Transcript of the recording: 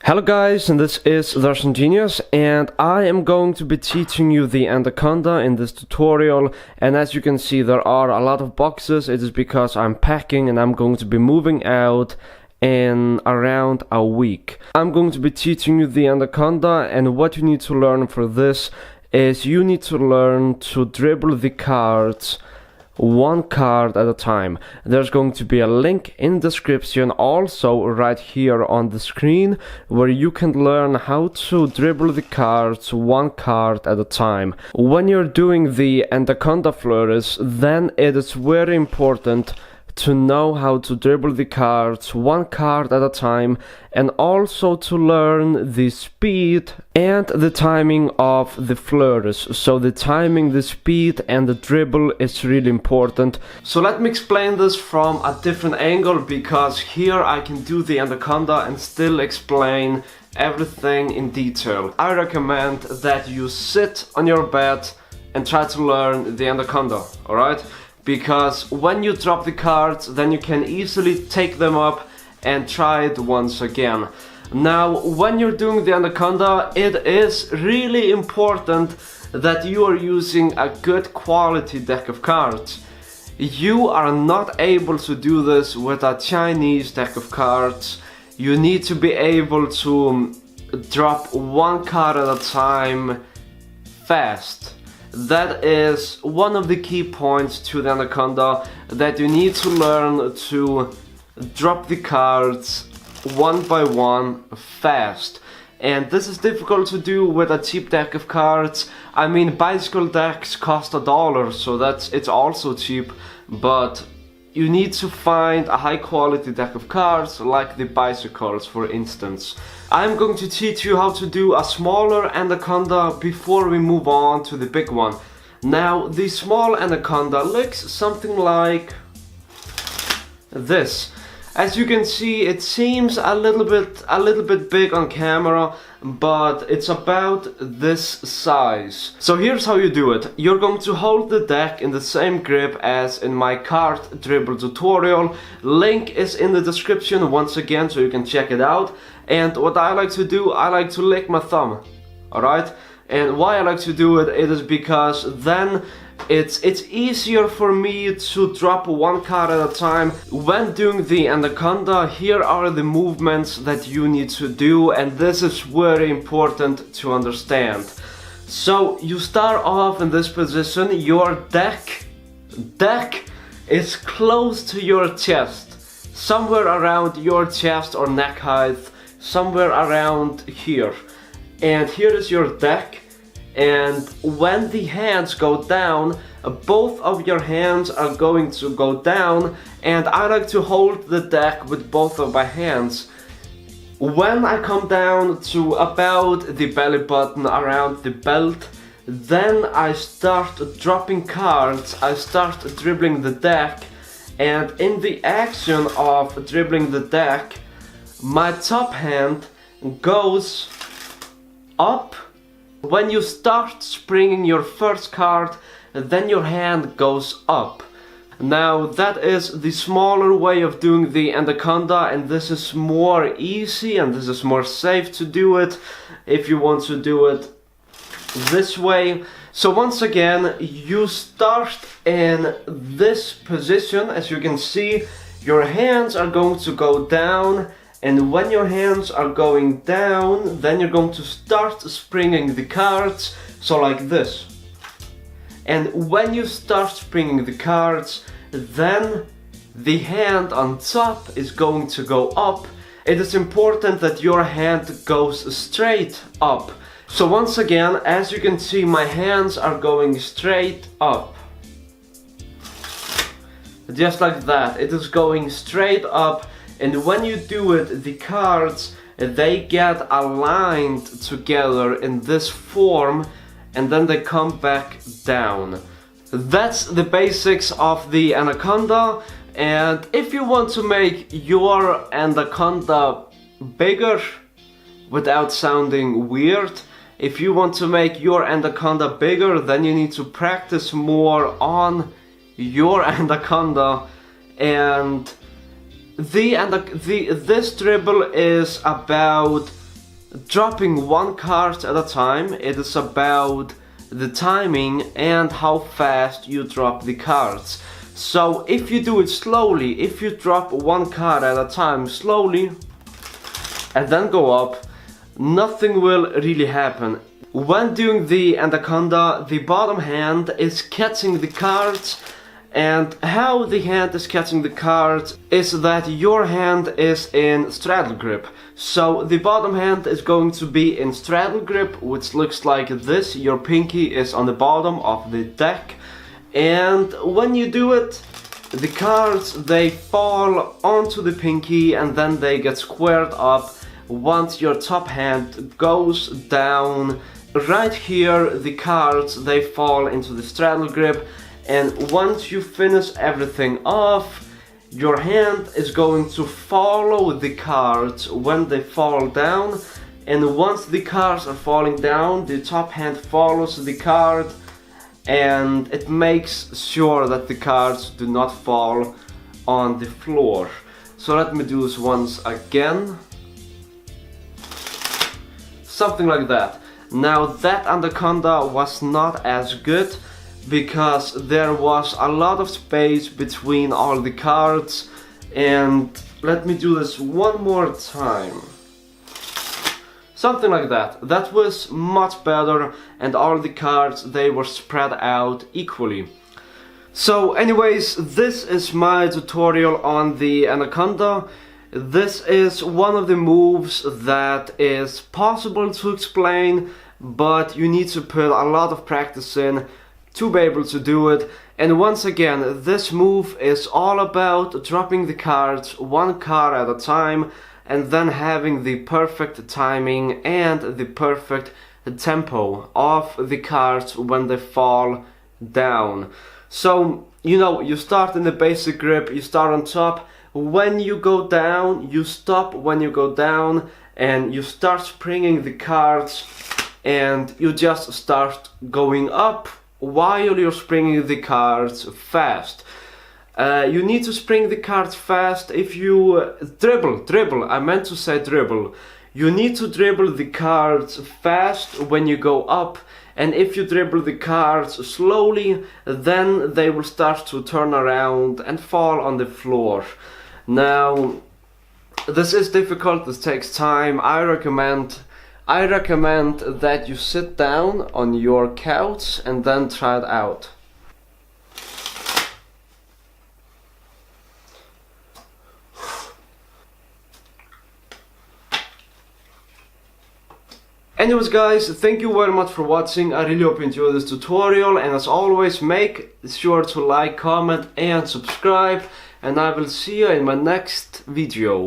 Hello guys, and this is the Russian Genius, and I am going to be teaching you the Anaconda in this tutorial. And as you can see, there are a lot of boxes. It is because I'm packing and I'm going to be moving out in around a week. I'm going to be teaching you the Anaconda, and what you need to learn for this is you need to learn to dribble the cards one card at a time. There's going to be a link in the description, also right here on the screen, where you can learn how to dribble the cards one card at a time. When you're doing the Anaconda Flourish, then it is very important to know how to dribble the cards one card at a time, and also to learn the speed and the timing of the flourish. So the timing, the speed and the dribble is really important. So let me explain this from a different angle, because here I can do the Anaconda and still explain everything in detail. I recommend that you sit on your bed and try to learn the Anaconda, alright? Because when you drop the cards, then you can easily take them up and try it once again. Now, when you're doing the Anaconda, it is really important that you are using a good quality deck of cards. You are not able to do this with a Chinese deck of cards. You need to be able to drop one card at a time fast. That is one of the key points to the Anaconda, that you need to learn to drop the cards one by one fast. And this is difficult to do with a cheap deck of cards. I mean, bicycle decks cost $1, so it's also cheap, but you need to find a high quality deck of cards, like the bicycles for instance. I'm going to teach you how to do a smaller Anaconda before we move on to the big one. Now, the small Anaconda looks something like this. As you can see, it seems a little bit big on camera, but it's about this size. So here's how you do it. You're going to hold the deck in the same grip as in my card dribble tutorial. Link is in the description once again, so you can check it out. And what I like to do, I like to lick my thumb, alright? And why I like to do it is because then it's easier for me to drop one card at a time. When doing the Anaconda, here are the movements that you need to do, and this is very important to understand. So you start off in this position. Your deck is close to your chest, somewhere around your chest or neck height, somewhere around here. And here is your deck. And when the hands go down, both of your hands are going to go down, and I like to hold the deck with both of my hands. When I come down to about the belly button, around the belt, then I start dropping cards, I start dribbling the deck, and in the action of dribbling the deck, my top hand goes up. When you start springing your first card, then your hand goes up. Now that is the smaller way of doing the Anaconda, and this is more easy and this is more safe to do it if you want to do it this way. So once again, you start in this position. As you can see, your hands are going to go down. And when your hands are going down, then you're going to start springing the cards, so like this. And when you start springing the cards, then the hand on top is going to go up. It is important that your hand goes straight up. So once again, as you can see, my hands are going straight up. Just like that, it is going straight up. And when you do it, the cards, they get aligned together in this form, and then they come back down. That's the basics of the Anaconda. And if you want to make your Anaconda bigger without sounding weird, if you want to make your Anaconda bigger, then you need to practice more on your Anaconda. And this dribble is about dropping one card at a time. It is about the timing and how fast you drop the cards. So if you do it slowly, if you drop one card at a time slowly and then go up, nothing will really happen. When doing the Anaconda, the bottom hand is catching the cards, and how the hand is catching the cards is that your hand is in straddle grip. So the bottom hand is going to be in straddle grip, which looks like this. Your pinky is on the bottom of the deck, and when you do it, the cards, they fall onto the pinky and then they get squared up once your top hand goes down. Right here, the cards, they fall into the straddle grip, and once you finish everything off, your hand is going to follow the cards when they fall down, and once the cards are falling down, the top hand follows the card, and it makes sure that the cards do not fall on the floor. So let me do this once again. Something like that. Now that Anaconda was not as good because there was a lot of space between all the cards, and let me do this one more time. Something like that. That was much better, and all the cards, they were spread out equally. So anyways, this is my tutorial on the Anaconda. This is one of the moves that is possible to explain, but you need to put a lot of practice in to be able to do it. And once again, this move is all about dropping the cards one card at a time, and then having the perfect timing and the perfect tempo of the cards when they fall down. So, you know, you start in the basic grip, you start on top. When you go down, you stop when you go down, and you start springing the cards, and you just start going up while you're springing the cards fast. You need to spring the cards fast. If you dribble, I meant to say dribble. You need to dribble the cards fast when you go up, and if you dribble the cards slowly, then they will start to turn around and fall on the floor. Now, this is difficult, this takes time. I recommend that you sit down on your couch and then try it out. Anyways guys, thank you very much for watching. I really hope you enjoyed this tutorial, and as always, make sure to like, comment and subscribe, and I will see you in my next video.